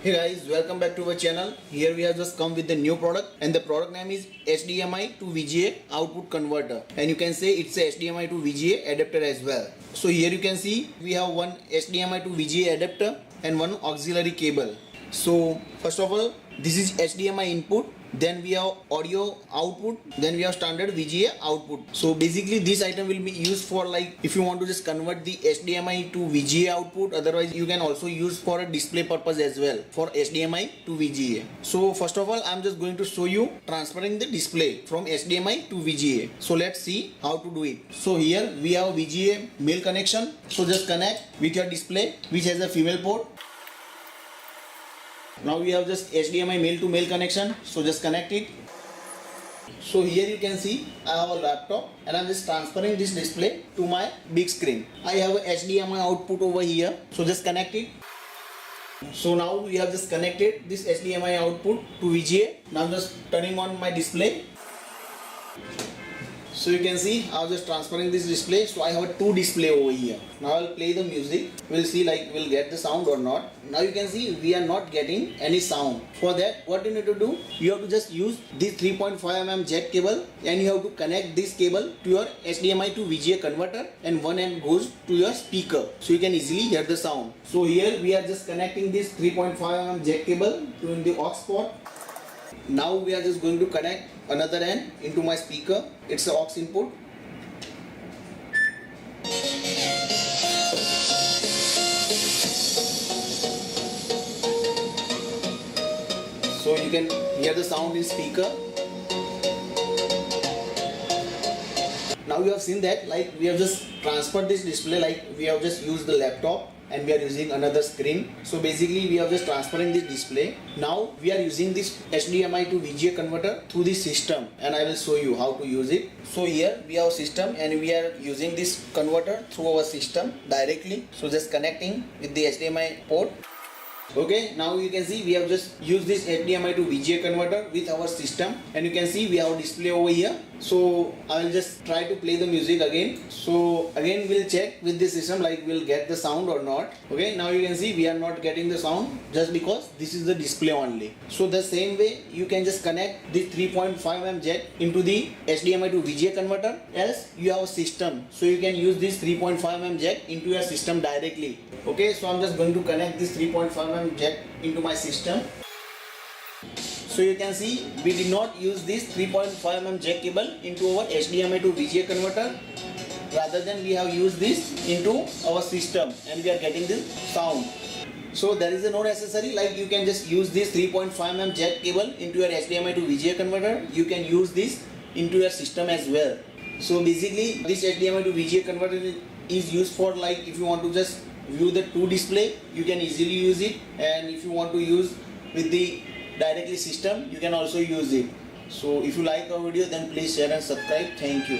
Hey guys, welcome back to our channel. Here we have just come with the new product, and the product name is HDMI to VGA output converter, and you can say it's a HDMI to VGA adapter as well. So here you can see we have one HDMI to VGA adapter and one auxiliary cable. So first of all, this is HDMI input, then we have audio output, then we have standard VGA output. So basically this item will be used for, like, if you want to just convert the HDMI to VGA output, otherwise you can also use for a display purpose as well for HDMI to VGA. So first of all, I'm just going to show you transferring the display from HDMI to VGA. So let's see how to do it. So here we have VGA male connection. So just connect with your display which has a female port. Now we have just HDMI male to male connection, so just connect it. So here you can see I have a laptop and I'm just transferring this display to my big screen. I have a HDMI output over here, so just connect it. So now we have just connected this HDMI output to VGA. Now I'm just turning on my display. So you can see I was just transferring this display. So I have a two display over here. Now I'll play the music. We'll see like we'll get the sound or not. Now you can see we are not getting any sound. For that, what you need to do, you have to just use this 3.5mm jack cable, and you have to connect this cable to your HDMI to VGA converter, and one end goes to your speaker, so you can easily hear the sound. So here we are just connecting this 3.5mm jack cable to the aux port. Now we are just going to connect another end into my speaker. It's the aux input. So you can hear the sound in speaker. Now you have seen that, like, we have just transferred this display, like we have just used the laptop and we are using another screen. So basically we are just transferring this display. Now we are using this HDMI to VGA converter through this system, and I will show you how to use it. So here we have system and we are using this converter through our system directly. So just connecting with the HDMI port. Okay, now you can see we have just used this HDMI to VGA converter with our system, and you can see we have a display over here. So I will just try to play the music again. So again we'll check with this system like we'll get the sound or not. Okay, now you can see we are not getting the sound just because this is the display only. So the same way you can just connect this 3.5mm jack into the HDMI to VGA converter, else you have a system, so you can use this 3.5mm jack into your system directly. Okay, so I'm just going to connect this 3.5mm jack into my system. So you can see we did not use this 3.5mm jack cable into our HDMI to VGA converter. Rather than we have used this into our system and we are getting the sound. So there is no necessary, like you can just use this 3.5mm jack cable into your HDMI to VGA converter. You can use this into your system as well. So basically this HDMI to VGA converter is used for, like, if you want to just view the two display, you can easily use it, and if you want to use with the directly system, you can also use it. So if you like our video, then please share and subscribe. Thank you.